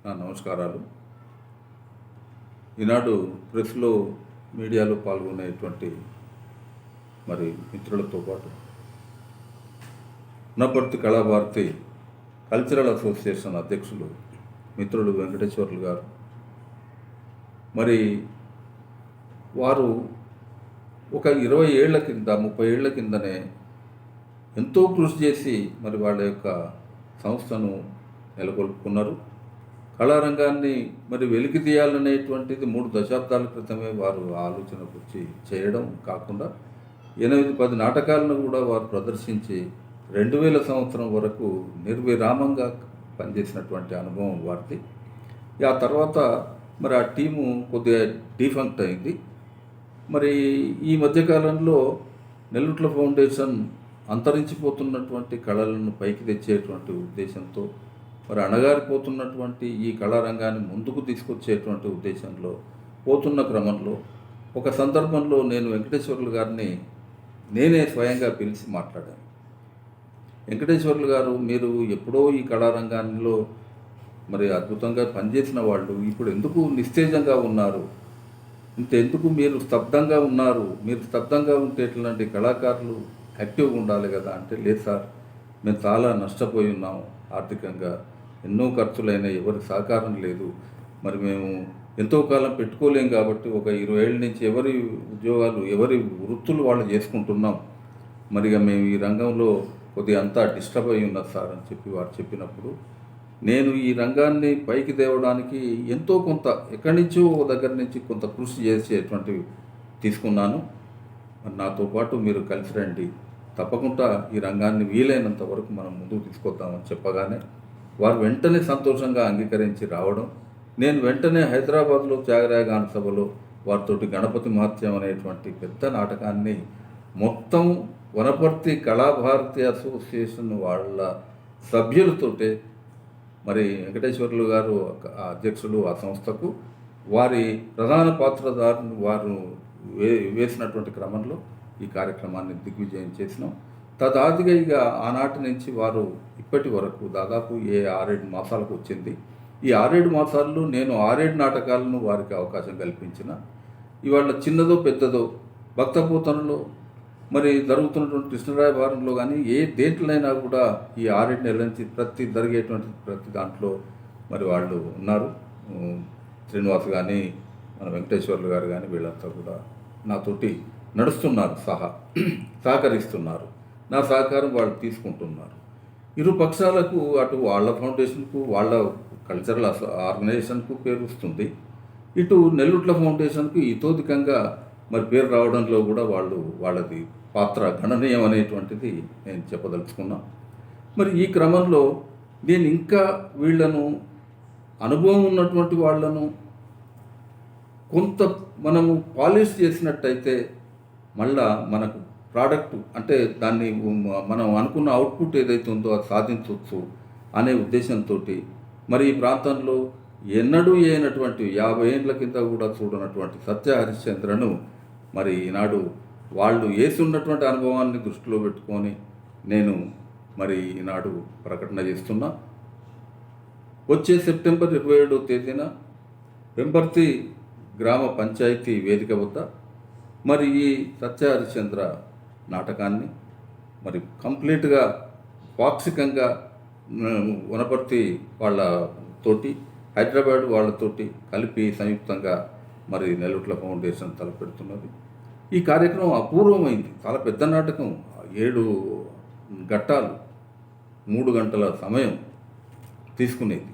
నా నమస్కారాలు. ఈనాడు ప్రెస్లో మీడియాలో పాల్గొనేటువంటి మిత్రులతో పాటు పునపర్తి కళాభారతి కల్చరల్ అసోసియేషన్ అధ్యక్షులు మిత్రులు వెంకటేశ్వర్లు గారు, వారు ఒక 20 ఏళ్ల కింద 30 ఏళ్ల కిందనే ఎంతో కృషి చేసి వాళ్ళ యొక్క సంస్థను నెలకొల్పుకున్నారు. కళారంగాన్ని వెలికి తీయాలనేటువంటిది 3 దశాబ్దాల క్రితమే వారు ఆలోచన వచ్చి చేయడం కాకుండా 8-10 నాటకాలను కూడా వారు ప్రదర్శించి 2000 సంవత్సరం వరకు నిర్విరామంగా పనిచేసినటువంటి అనుభవం వారిది. ఆ తర్వాత ఆ టీము కొద్దిగా డిఫంక్ట్ అయింది. ఈ మధ్యకాలంలో నెల్లుట్ల ఫౌండేషన్ అంతరించిపోతున్నటువంటి కళలను పైకి తెచ్చేటువంటి ఉద్దేశంతో అణగారిపోతున్నటువంటి ఈ కళారంగాన్ని ముందుకు తీసుకొచ్చేటువంటి ఉద్దేశంలో పోతున్న క్రమంలో ఒక సందర్భంలో నేను వెంకటేశ్వర్లు గారిని నేనే స్వయంగా పిలిచి మాట్లాడాను. వెంకటేశ్వర్లు గారు, మీరు ఎప్పుడో ఈ కళారంగాల్లో అద్భుతంగా పనిచేసిన వాళ్ళు ఇప్పుడు ఎందుకు నిస్తేజంగా ఉన్నారు? ఇంతెందుకు మీరు స్తబ్దంగా ఉన్నారు? మీరు స్తబ్దంగా ఉంటే ఇట్లాంటి కళాకారులు యాక్టివ్గా ఉండాలి కదా అంటే, లేదు సార్, మేము చాలా నష్టపోయి ఉన్నాము ఆర్థికంగా, ఎన్నో ఖర్చులైనా ఎవరి సహకారం లేదు, మేము ఎంతో కాలం పెట్టుకోలేం కాబట్టి ఒక 20 ఏళ్ళ నుంచి ఎవరి ఉద్యోగాలు ఎవరి వృత్తులు వాళ్ళు చేసుకుంటున్నాం. మేము ఈ రంగంలో కొద్దిగా అంతా డిస్టర్బ్ అయి ఉన్నారు సార్ అని చెప్పి వారు చెప్పినప్పుడు, నేను ఈ రంగాన్ని పైకి తేవడానికి ఎంతో కొంత ఎక్కడి నుంచో దగ్గర నుంచి కొంత కృషి చేసేటువంటివి తీసుకున్నాను. నాతో పాటు మీరు కలిసి రండి, తప్పకుండా ఈ రంగాన్ని వీలైనంత వరకు మనం ముందుకు తీసుకొద్దామని చెప్పగానే వారు వెంటనే సంతోషంగా అంగీకరించి రావడం, నేను వెంటనే హైదరాబాద్లో త్యాగరాయ గాన సభలో వారితోటి గణపతి మహత్యం అనేటువంటి పెద్ద నాటకాన్ని మొత్తం వనపర్తి కళాభారతి అసోసియేషన్ వాళ్ళ సభ్యులతోటే వెంకటేశ్వర్లు గారు అధ్యక్షులు ఆ సంస్థకు వారి ప్రధాన పాత్రధారులు వారు వేసినటువంటి క్రమంలో ఈ కార్యక్రమాన్ని దిగ్విజయం చేసినాం. తదాదిగా ఆనాటి నుంచి వారు ఇప్పటి వరకు దాదాపు 6-7 మాసాలకు వచ్చింది. ఈ 6-7 మాసాల్లో నేను 6-7 నాటకాలను వారికి అవకాశం కల్పించిన. ఇవాళ చిన్నదో పెద్దదో భక్తపోతనలో జరుగుతున్నటువంటి కృష్ణరాయభారంలో కానీ దేంట్లైనా కూడా ఈ 6-7 నెలల నుంచి జరిగేటువంటి ప్రతి దాంట్లో వాళ్ళు ఉన్నారు. శ్రీనివాస్ కానీ వెంకటేశ్వర్లు గారు కానీ వీళ్ళంతా కూడా నాతోటి నడుస్తున్నారు, సహకరిస్తున్నారు. నా సహకారం వాళ్ళు తీసుకుంటున్నారు. ఇరు పక్షాలకు, అటు వాళ్ళ ఫౌండేషన్కు వాళ్ళ కల్చరల్ ఆర్గనైజేషన్కు పేరు వస్తుంది, ఇటు నెల్లుట్ల ఫౌండేషన్కు ఇతోధికంగా పేరు రావడంలో కూడా వాళ్ళది పాత్ర గణనీయం అనేటువంటిది నేను చెప్పదలుచుకున్నా. ఈ క్రమంలో నేను ఇంకా వీళ్లను, అనుభవం ఉన్నటువంటి వాళ్లను కొంత మనము పాలిష్ చేసినట్టయితే మనకు ప్రోడక్ట్ అంటే దాన్ని మనం అనుకున్న అవుట్పుట్ ఏదైతే ఉందో అది సాధించవచ్చు అనే ఉద్దేశంతో ఈ ప్రాంతంలో ఎన్నడూ అయినటువంటి 50 ఏళ్ళ కింద కూడా చూడనటువంటి సత్య హరిశ్చంద్రను ఈనాడు వాళ్ళు వేసున్నటువంటి అనుభవాన్ని దృష్టిలో పెట్టుకొని నేను ఈనాడు ప్రకటన చేస్తున్నా. వచ్చే సెప్టెంబర్ 27వ తేదీన వెంపర్తి గ్రామ పంచాయతీ వేదిక వద్ద ఈ సత్య హరిశ్చంద్ర నాటకాన్ని కంప్లీట్గా పాక్షికంగా వనపర్తి వాళ్ళతోటి హైదరాబాద్ వాళ్ళతోటి కలిపి సంయుక్తంగా నెల్లుట్ల ఫౌండేషన్ తలపెడుతున్నది. ఈ కార్యక్రమం అపూర్వమైంది. చాలా పెద్ద నాటకం, 7 ఘట్టాలు, 3 గంటల సమయం తీసుకునేది.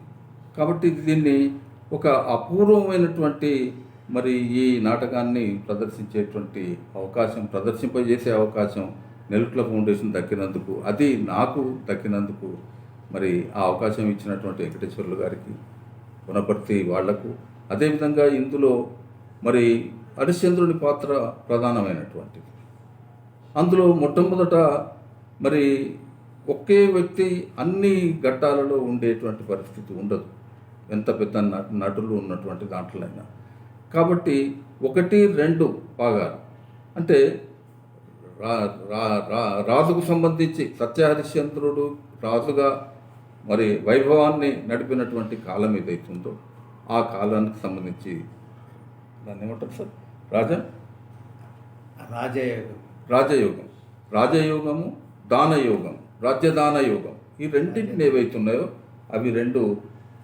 కాబట్టి దీన్ని ఒక అపూర్వమైనటువంటి ఈ నాటకాన్ని ప్రదర్శింపజేసే అవకాశం నెల్లుట్ల ఫౌండేషన్ దక్కినందుకు, అది నాకు దక్కినందుకు ఆ అవకాశం ఇచ్చినటువంటి వెంకటేశ్వర్లు గారికి, వనపర్తి వాళ్లకు, అదేవిధంగా ఇందులో హరిశ్చంద్రుని పాత్ర ప్రధానమైనటువంటిది. అందులో మొట్టమొదట ఒకే వ్యక్తి అన్ని ఘట్టాలలో ఉండేటువంటి పరిస్థితి ఉండదు, ఎంత పెద్ద నటులు ఉన్నటువంటి దాంట్లోనైనా. కాబట్టి 1-2 భాగాలు అంటే రాజుకు సంబంధించి సత్య హరిశ్చంద్రుడు రాజుగా మరి వైభవాన్ని నడిపినటువంటి కాలం ఏదైతుందో ఆ కాలానికి సంబంధించి దాన్ని ఏమంటారు సార్ రాజయోగం రాజయోగం రాజయోగము దానయోగం రాజ్యదాన యోగం ఈ రెండింటిని ఏవైతున్నాయో అవి రెండు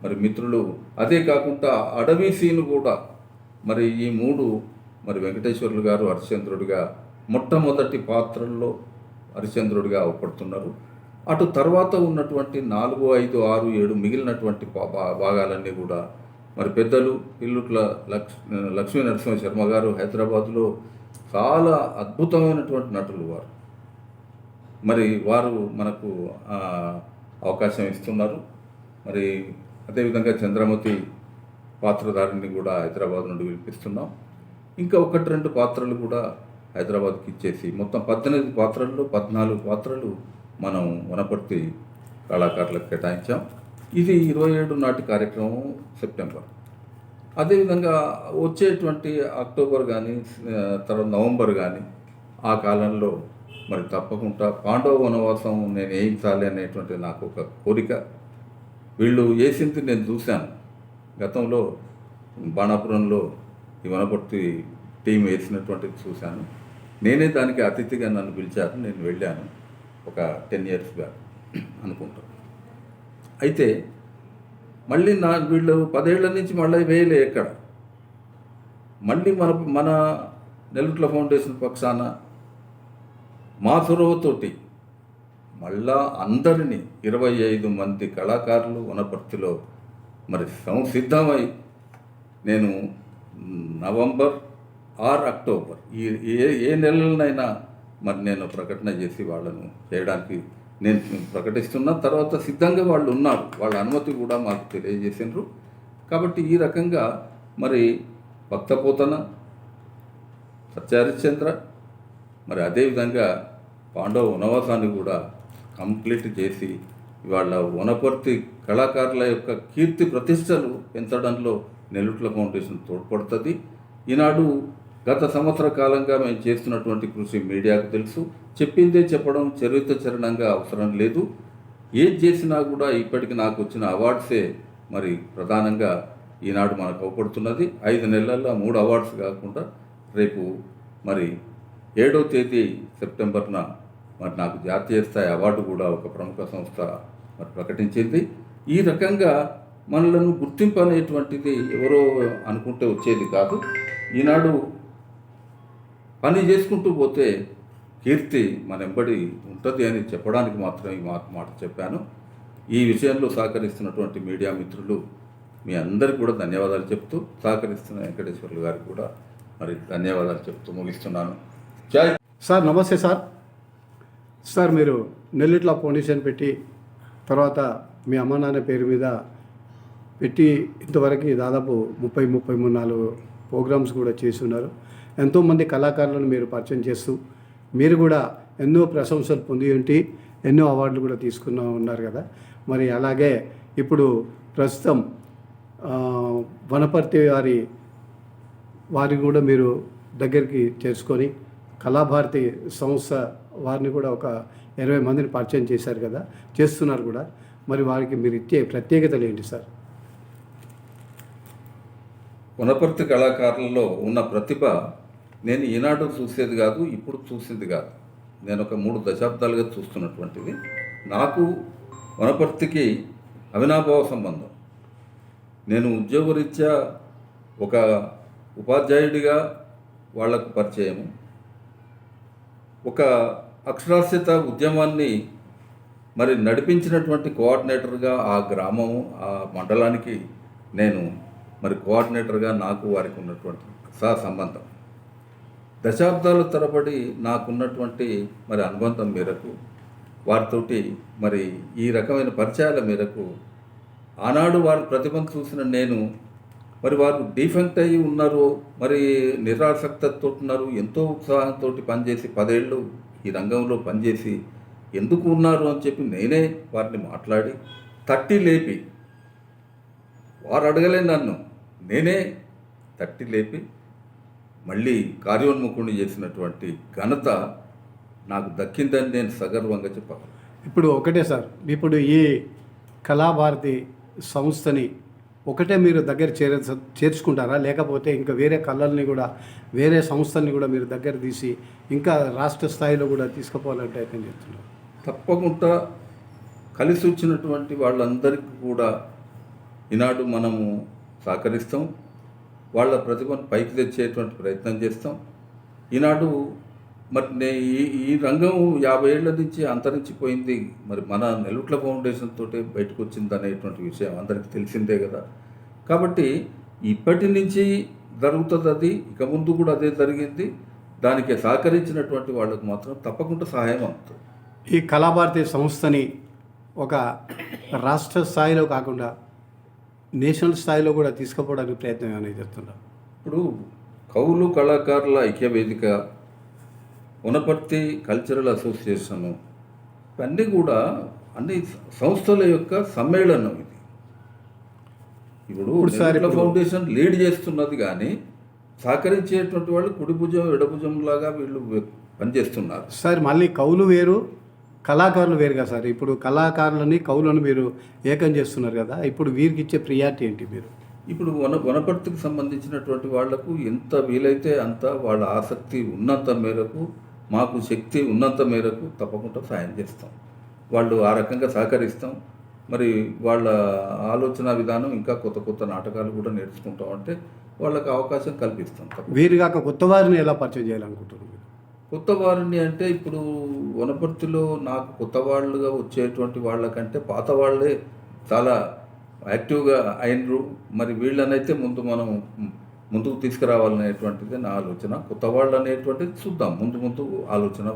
మరి మిత్రులు, అదే కాకుండా అడవి సీను కూడా మరి ఈ మూడు మరి వెంకటేశ్వర్లు గారు హరిశ్చంద్రుడిగా మొట్టమొదటి పాత్రల్లో హరిశ్చంద్రుడిగా అవపడుతున్నారు. అటు తర్వాత ఉన్నటువంటి 4, 5, 6, 7 మిగిలినటువంటి భాగాలన్నీ కూడా మరి పెద్దలు పిల్లుట్ల లక్ష్మీ నరసింహ శర్మ గారు హైదరాబాద్లో చాలా అద్భుతమైనటువంటి నటులు వారు. మరి వారు మనకు అవకాశం ఇస్తున్నారు. మరి అదేవిధంగా చంద్రమతి పాత్రధారిని కూడా హైదరాబాద్ నుండి పిలిపిస్తున్నాం. ఇంకా 1-2 పాత్రలు కూడా హైదరాబాద్కి ఇచ్చేసి మొత్తం 18 పాత్రల్లో 14 పాత్రలు మనం వనపర్తి కళాకారులకు కేటాయించాం. ఇది 27 నాటి కార్యక్రమం సెప్టెంబర్. అదేవిధంగా వచ్చేటువంటి అక్టోబర్ కానీ తర్వాత నవంబర్ కానీ ఆ కాలంలో మరి తప్పకుండా పాండవ వనవాసం నేను వేయించాలి అనేటువంటి నాకు ఒక కోరిక. వీళ్ళు వేసింది నేను చూశాను. గతంలో బాణాపురంలో ఈ వనపర్తి టీం వేసినటువంటిది చూశాను. నేనే దానికి అతిథిగా నన్ను పిలిచారు, నేను వెళ్ళాను ఒక 10 years బ్యాక్ అనుకుంటాను. అయితే మళ్ళీ వీళ్ళు 10 ఏళ్ల నుంచి మళ్ళీ వేయలే ఎక్కడ. మళ్ళీ మన నెల్లుట్ల ఫౌండేషన్ పక్షాన మా చొరవతోటి మళ్ళా అందరినీ 25 మంది కళాకారులు వనపర్తిలో మరి సంసిద్ధమై నేను నవంబర్ ఆర్ అక్టోబర్ ఏ నెలలనైనా మరి నేను ప్రకటన చేసి వాళ్ళను చేయడానికి నేను ప్రకటిస్తున్నా. తర్వాత సిద్ధంగా వాళ్ళు ఉన్నారు, వాళ్ళ అనుమతి కూడా మాకు తెలియజేసినారు. కాబట్టి ఈ రకంగా మరి భక్తపోతన, సత్యహరిశ్చంద్ర, మరి అదేవిధంగా పాండవ వనవాసాన్ని కూడా కంప్లీట్ చేసి ఇవాళ వనపర్తి కళాకారుల యొక్క కీర్తి ప్రతిష్టలు పెంచడంలో నెల్లుట్ల ఫౌండేషన్ తోడ్పడుతుంది. ఈనాడు గత సంవత్సర కాలంగా మేము చేస్తున్నటువంటి కృషి మీడియాకు తెలుసు. చెప్పిందే చెప్పడం చరిత్రచరణంగా అవసరం లేదు. ఏది చేసినా కూడా ఇప్పటికి నాకు వచ్చిన అవార్డ్సే మరి ప్రధానంగా ఈనాడు మనకు అవపడుతున్నది. 5 నెలల్లో 3 అవార్డ్స్ కాకుండా రేపు మరి 7వ తేదీ సెప్టెంబర్న మరి నాకు జాతీయ స్థాయి అవార్డు కూడా ఒక ప్రముఖ సంస్థ మరి ప్రకటించింది. ఈ రకంగా మనలను గుర్తింపు అనేటువంటిది ఎవరో అనుకుంటే వచ్చేది కాదు. ఈనాడు పని చేసుకుంటూ పోతే కీర్తి మన వెంబడి ఉంటుంది అని చెప్పడానికి మాత్రం ఈ మాట చెప్పాను. ఈ విషయంలో సహకరిస్తున్నటువంటి మీడియా మిత్రులు మీ అందరికీ కూడా ధన్యవాదాలు చెప్తూ, సహకరిస్తున్న వెంకటేశ్వర్లు గారికి కూడా మరి ధన్యవాదాలు చెప్తూ ముగిస్తున్నాను. జై సార్. నమస్తే సార్. సార్ మీరు నెల్లుట్ల ఫౌండేషన్ పెట్టి తర్వాత మీ అమ్మ నాన్న పేరు మీద పెట్టి ఇంతవరకు దాదాపు 33 ప్రోగ్రామ్స్ కూడా చేసి ఉన్నారు. ఎంతోమంది కళాకారులను మీరు పరిచయం చేస్తూ మీరు కూడా ఎన్నో ప్రశంసలు పొంది ఉంటే ఎన్నో అవార్డులు కూడా తీసుకున్న ఉన్నారు కదా. మరి అలాగే ఇప్పుడు ప్రస్తుతం వనపర్తి వారిని కూడా మీరు దగ్గరికి చేసుకొని కళాభారతి సంస్థ వారిని కూడా ఒక 20 మందిని పరిచయం చేశారు కదా, చేస్తున్నారు కూడా. మరి వారికి మీరు ఇచ్చే ప్రత్యేకతలు ఏంటి సార్? వనపర్తి కళాకారులలో ఉన్న ప్రతిభ నేను ఈనాడు చూసేది కాదు, ఇప్పుడు చూసింది కాదు. నేను ఒక 3 దశాబ్దాలుగా చూస్తున్నటువంటిది. నాకు వనపర్తికి అవినాభావ సంబంధం. నేను ఉద్యోగరీత్యా ఒక ఉపాధ్యాయుడిగా వాళ్లకు పరిచయము, ఒక అక్షరాస్యత ఉద్యమాన్ని మరి నడిపించినటువంటి కోఆర్డినేటర్గా ఆ గ్రామం ఆ మండలానికి నేను మరి కోఆర్డినేటర్గా నాకు వారికి ఉన్నటువంటి సంబంధం దశాబ్దాల తరబడి నాకున్నటువంటి మరి అనుబంధం మేరకు వారితోటి మరి ఈ రకమైన పరిచయాల మేరకు ఆనాడు వారి ప్రతిభను చూసిన నేను మరి వారు డిఫెక్ట్ అయ్యి ఉన్నారు, మరి నిరాసక్తతో ఉన్నారు, ఎంతో ఉత్సాహంతో పనిచేసి 10 ఏళ్ళు ఈ రంగంలో పనిచేసి ఎందుకు ఉన్నారు అని చెప్పి నేనే వారిని మాట్లాడి తట్టి లేపి, వారు అడగలే నన్ను, నేనే తట్టి లేపి మళ్ళీ కార్యోన్ముఖుడిని చేసినటువంటి ఘనత నాకు దక్కిందని నేను సగర్వంగా చెప్పాలి. ఇప్పుడు ఒకటే సార్, ఇప్పుడు ఈ కళాభారతి సంస్థని ఒకటే మీరు దగ్గర చేర్చుకుంటారా, లేకపోతే ఇంకా వేరే కళల్ని కూడా వేరే సంస్థల్ని కూడా మీరు దగ్గర తీసి ఇంకా రాష్ట్ర స్థాయిలో కూడా తీసుకుపోవాలంటే అయితే చెప్తున్నారు? తప్పకుండా కలిసి వచ్చినటువంటి వాళ్ళందరికీ కూడా ఈనాడు మనము సహకరిస్తాం, వాళ్ళ ప్రతిభను పైకి తెచ్చేటువంటి ప్రయత్నం చేస్తాం. ఈనాడు మరి ఈ రంగం 50 ఏళ్ల నుంచి అంతరించిపోయింది, మరి మన నెలుట్ల ఫౌండేషన్ తోటే బయటకు వచ్చింది అనేటువంటి విషయం అందరికీ తెలిసిందే కదా. కాబట్టి ఇప్పటి నుంచి జరుగుతుంది అది, ఇక ముందు కూడా అదే జరిగింది. దానికి సహకరించినటువంటి వాళ్ళకు మాత్రం తప్పకుండా సహాయం అవుతుంది. ఈ కళాభారతి సంస్థని ఒక రాష్ట్ర స్థాయిలో కాకుండా నేషనల్ స్థాయిలో కూడా తీసుకుపోవడానికి ప్రయత్నం ఏమైనా చేస్తున్నారు? ఇప్పుడు కవులు కళాకారుల ఐక్యవేదిక, వనపర్తి కల్చరల్ అసోసియేషను, ఇవన్నీ కూడా అన్ని సంస్థల యొక్క సమ్మేళనం ఇది. ఇప్పుడు నెలుట్ల ఫౌండేషన్ లీడ్ చేస్తున్నది, కానీ సహకరించేటువంటి వాళ్ళు కుడి భుజం ఎడభుజం లాగా వీళ్ళు పనిచేస్తున్నారు. సార్ మళ్ళీ కవులు వేరు, కళాకారులు వేరు కదా సార్. ఇప్పుడు కళాకారులని కవులను మీరు ఏకం చేస్తున్నారు కదా, ఇప్పుడు వీరికి ఇచ్చే ప్రియారిటీ ఏంటి మీరు? ఇప్పుడు వనపర్తికి సంబంధించినటువంటి వాళ్లకు ఎంత వీలైతే అంత, వాళ్ళ ఆసక్తి ఉన్నంత మేరకు, మాకు శక్తి ఉన్నంత మేరకు తప్పకుండా సాయం చేస్తాం. వాళ్ళు ఆ రకంగా సహకరిస్తాం. మరి వాళ్ళ ఆలోచన విధానం ఇంకా కొత్త కొత్త నాటకాలు కూడా నేర్చుకుంటాం అంటే వాళ్ళకి అవకాశం కల్పిస్తాం. వీరిగాక కొత్త వారిని ఎలా పరిచయం చేయాలనుకుంటున్నారు? కొత్త వారిని అంటే ఇప్పుడు వనపర్తిలో నాకు కొత్త వాళ్ళుగా వచ్చేటువంటి వాళ్ళకంటే పాత వాళ్ళే చాలా యాక్టివ్గా అయినరు. మరి వీళ్ళనైతే మనం ముందుకు తీసుకురావాలనేటువంటిది నా ఆలోచన. కొత్త వాళ్ళు అనేటువంటిది చూద్దాం, ముందు ఆలోచన.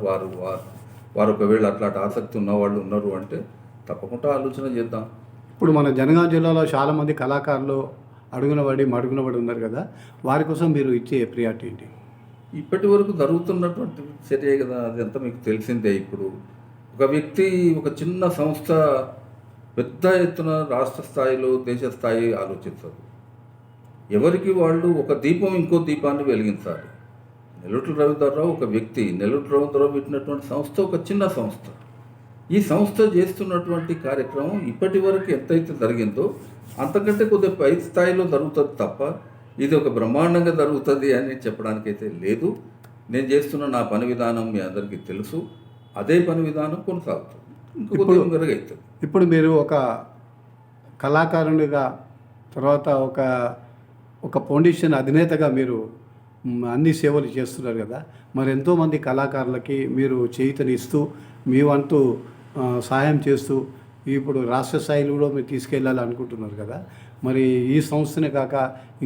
వారు ఒకవేళ అట్లాంటి ఆసక్తి ఉన్నవాళ్ళు ఉన్నారు అంటే తప్పకుండా ఆలోచన చేద్దాం. ఇప్పుడు మన జనగాం జిల్లాలో చాలామంది కళాకారులు మడుగున పడి ఉన్నారు కదా, వారి కోసం మీరు ఇచ్చే ప్రియారిటీ ఏంటి? ఇప్పటి వరకు జరుగుతున్నటువంటి చర్య కదా, అదంతా మీకు తెలిసిందే. ఇప్పుడు ఒక వ్యక్తి ఒక చిన్న సంస్థ పెద్ద ఎత్తున రాష్ట్ర స్థాయిలో దేశ స్థాయి ఆలోచించదు. ఎవరికి వాళ్ళు ఒక దీపం ఇంకో దీపాన్ని వెలిగించాలి. నెల్లూట్ల రవీంద్రరావు ఒక వ్యక్తి, నెల్లూట్ల రవీంద్రరావు పెట్టినటువంటి సంస్థ ఒక చిన్న సంస్థ. ఈ సంస్థ చేస్తున్నటువంటి కార్యక్రమం ఇప్పటి వరకు ఎంతైతే జరిగిందో అంతకంటే కొద్దిగా పై స్థాయిలో జరుగుతుంది తప్ప ఇది ఒక బ్రహ్మాండంగా జరుగుతుంది అని చెప్పడానికైతే లేదు. నేను చేస్తున్న నా పని విధానం మీ అందరికీ తెలుసు, అదే పని విధానం కొనసాగుతుంది, ఇంకొక మెరుగవుతుంది. ఇప్పుడు మీరు ఒక కళాకారునిగా, తర్వాత ఒక ఫౌండేషన్ అధినేతగా మీరు అన్ని సేవలు చేస్తున్నారు కదా, మరి ఎంతోమంది కళాకారులకి మీరు చేయూతనిస్తూ మీ వంతు సహాయం చేస్తూ ఇప్పుడు రాష్ట్ర స్థాయిలో కూడా మీరు తీసుకెళ్ళాలి అనుకుంటున్నారు కదా, మరి ఈ సంస్థనే కాక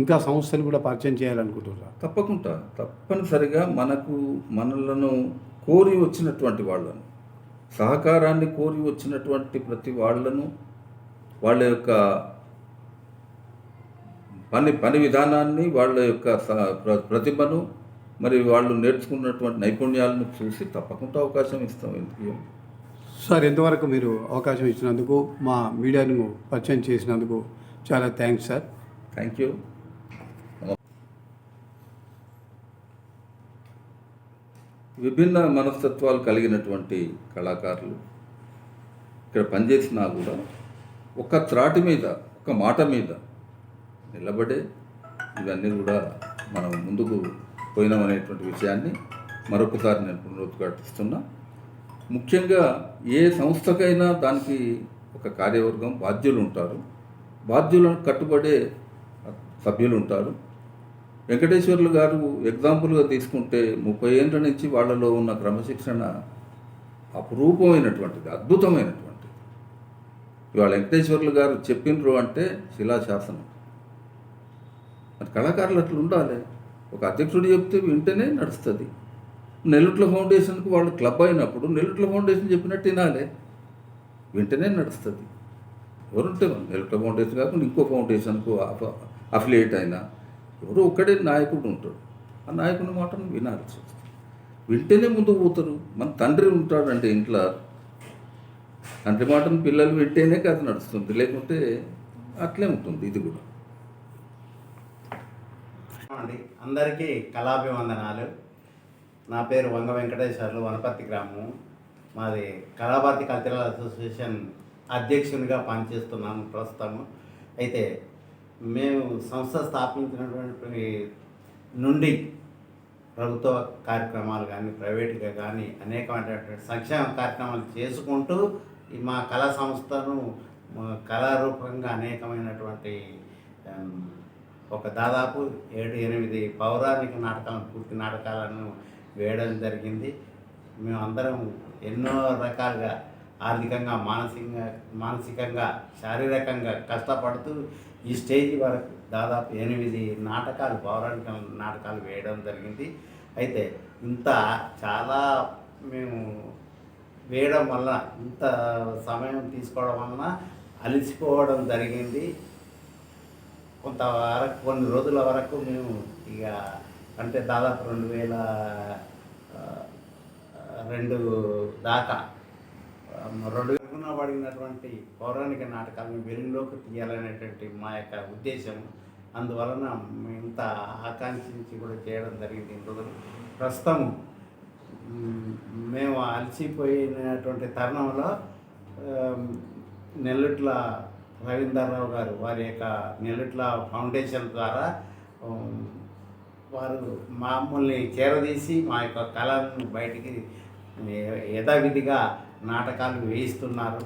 ఇంకా సంస్థలు కూడా పరిచయం చేయాలనుకుంటున్నారు? తప్పకుండా, తప్పనిసరిగా మనలను కోరి వచ్చినటువంటి వాళ్ళను, సహకారాన్ని కోరి వచ్చినటువంటి ప్రతి వాళ్ళను, వాళ్ళ యొక్క పని విధానాన్ని, వాళ్ళ యొక్క ప్రతిభను, మరి వాళ్ళు నేర్చుకున్నటువంటి నైపుణ్యాలను చూసి తప్పకుండా అవకాశం ఇస్తాం. ఎందుకు సార్, ఎంతవరకు మీరు అవకాశం ఇచ్చినందుకు, మా మీడియాను పరిచయం చేసినందుకు చాలా థ్యాంక్స్ సార్. Thank you. విభిన్న మనస్తత్వాలు కలిగినటువంటి కళాకారులు ఇక్కడ పనిచేసినా కూడా ఒక త్రాటి మీద, ఒక మాట మీద నిలబడే ఇవన్నీ కూడా మనం ముందుకు పోయినామనేటువంటి విషయాన్ని మరొకసారి నేను పునరుద్ఘాటిస్తున్నా. ముఖ్యంగా ఏ సంస్థకైనా దానికి ఒక కార్యవర్గం, బాధ్యులు ఉంటారు. బాధ్యులను కట్టుబడే సభ్యులు ఉంటారు. వెంకటేశ్వర్లు గారు ఎగ్జాంపుల్గా తీసుకుంటే 30 ఏళ్ళ నుంచి వాళ్ళలో ఉన్న క్రమశిక్షణ అపురూపమైనటువంటిది, అద్భుతమైనటువంటిది. ఇవాళ వెంకటేశ్వర్లు గారు చెప్పినరు అంటే శిలాశాసనం. మరి కళాకారులు అట్లా ఉండాలి. ఒక అధ్యక్షుడు చెప్తే వింటేనే నడుస్తుంది. నెల్లూట్ల ఫౌండేషన్కి వాళ్ళు క్లబ్ అయినప్పుడు నెల్లూట్ల ఫౌండేషన్ చెప్పినట్టు వినాలి, వింటేనే నడుస్తుంది. ఎవరుంటే నెల్లూట్ల ఫౌండేషన్ కాకుండా ఇంకో ఫౌండేషన్కు అఫిలియేట్ అయినా ఎవరో ఒక్కడే నాయకుడు ఉంటాడు. ఆ నాయకుడి మాటను వినాల్సి వస్తుంది, వింటేనే ముందుకు పోతారు. మన తండ్రి ఉంటాడంటే ఇంట్లో, తండ్రి మాటను పిల్లలు వింటేనే కథ నడుస్తుంది, లేకుంటే అట్లే ఉంటుంది. ఇది కూడా అందరికీ కళాభివందనాలు. నా పేరు వంగ వెంకటేశ్వర్లు, వనపర్తి గ్రామం. మాది కళాభారతి కల్చరల్ అసోసియేషన్ అధ్యక్షునిగా పనిచేస్తున్నాను ప్రస్తుతము. అయితే మేము సంస్థ స్థాపించినటువంటి నుండి ప్రభుత్వ కార్యక్రమాలు కానీ ప్రైవేట్గా కానీ అనేకమైనటువంటి సంక్షేమ కార్యక్రమాలు చేసుకుంటూ ఈ మా కళా సంస్థను కళారూపంగా అనేకమైనటువంటి ఒక దాదాపు 7-8 పౌరాణిక నాటకాలను పూర్తి నాటకాలను వేయడం జరిగింది. మేమందరం ఎన్నో రకాలుగా ఆర్థికంగా మానసికంగా శారీరకంగా కష్టపడుతూ ఈ స్టేజ్ వరకు దాదాపు 8 నాటకాలు పౌరాణిక నాటకాలు వేయడం జరిగింది. అయితే ఇంత చాలా మేము వేయడం వల్ల ఇంత సమయం తీసుకోవడం వలన అలసిపోవడం జరిగింది. కొన్ని రోజుల వరకు మేము ఇక అంటే దాదాపు 2002 దాకా 2 పడినటువంటి పౌరాణిక నాటకాలను వెలుగులోకి తీయాలనేటువంటి మా యొక్క ఉద్దేశం. అందువలన ఇంత ఆకాంక్షించి కూడా చేయడం జరిగింది. ఇన్ని రోజులు ప్రస్తుతం మేము అలసిపోయినటువంటి తరుణంలో నెల్లుట్ల రవీందర్రావు గారు వారి యొక్క నెల్లుట్ల ఫౌండేషన్ ద్వారా వారు మమ్మల్ని చేరదీసి మా యొక్క కళలను బయటికి యథావిధిగా నాటకాలు వేయిస్తున్నారు.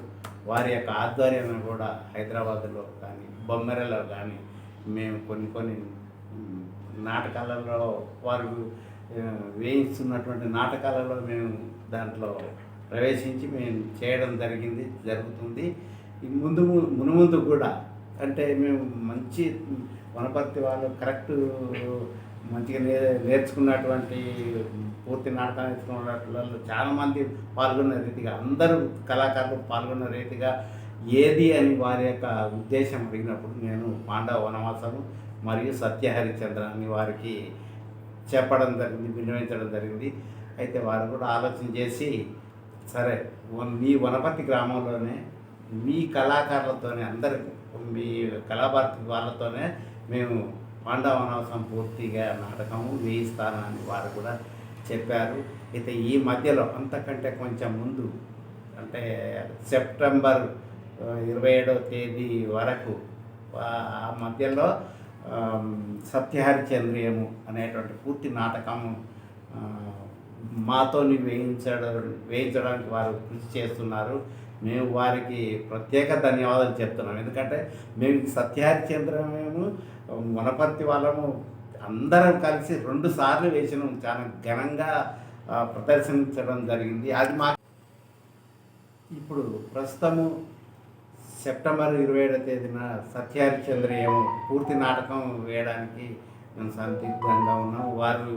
వారి యొక్క ఆధ్వర్యంలో కూడా హైదరాబాద్లో కానీ బొమ్మెరలో కానీ మేము కొన్ని నాటకాలలో వారు వేయిస్తున్నటువంటి నాటకాలలో మేము దాంట్లో ప్రవేశించి మేము చేయడం జరుగుతుంది. మునుముందు కూడా అంటే మేము మంచి వనపర్తి వాళ్ళు కరెక్ట్ మంచిగా నేర్చుకున్నటువంటి పూర్తి నాటకాలు నేర్చుకున్న చాలామంది పాల్గొన్న రీతిగా అందరూ కళాకారులు పాల్గొన్న రీతిగా ఏది అని వారి యొక్క ఉద్దేశం అడిగినప్పుడు నేను పాండవ వనవాసము మరియు సత్యహరిచంద్ర అని వారికి చెప్పడం జరిగింది, విన్నవించడం జరిగింది. అయితే వారు కూడా ఆలోచన చేసి సరే మీ వనపర్తి గ్రామంలోనే మీ కళాకారులతోనే అందరూ మీ కళాభారతి వాళ్ళతోనే మేము పాండవ వనవాసం పూర్తిగా నాటకము వేయిస్తానని వారు కూడా చెప్పారు. అయితే ఈ మధ్యలో అంతకంటే కొంచెం ముందు అంటే సెప్టెంబర్ 27వ తేదీ వరకు ఆ మధ్యలో సత్యహరిచంద్రియము అనేటువంటి పూర్తి నాటకము మాతోని వేయించడానికి వారు కృషి చేస్తున్నారు. మేము వారికి ప్రత్యేక ధన్యవాదాలు చెప్తున్నాం. ఎందుకంటే మేము సత్యహరిచంద్రము వనపర్తి వాళ్ళము అందరం కలిసి 2 సార్లు వేసినాం. చాలా ఘనంగా ప్రదర్శించడం జరిగింది. అది మా ఇప్పుడు ప్రస్తుతము సెప్టెంబర్ 27వ తేదీన సత్యహరిచంద్రయము పూర్తి నాటకం వేయడానికి మేము సందిగ్ధంగా ఉన్నాం. వారు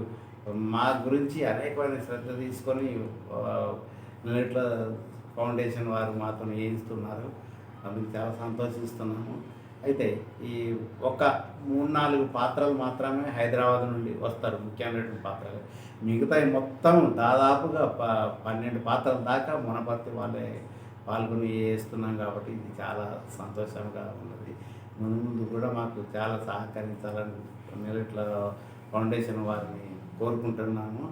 మా గురించి అనేకమైన శ్రద్ధ తీసుకొని నెల్లుట్ల ఫౌండేషన్ వారు మాతో వేయిస్తున్నారు. అందుకు చాలా సంతోషిస్తున్నాము. అయితే ఈ ఒక 3-4 పాత్రలు మాత్రమే హైదరాబాద్ నుండి వస్తారు, ముఖ్యమైనటువంటి పాత్రలు. మిగతా మొత్తం దాదాపుగా 12 పాత్రల దాకా వనపర్తి వాళ్ళే పాల్గొని వేస్తున్నాం. కాబట్టి ఇది చాలా సంతోషంగా ఉన్నది. ముందు కూడా మాకు చాలా సహకరించాలని నెల్లుట్ల ఫౌండేషన్ వారిని కోరుకుంటున్నాము.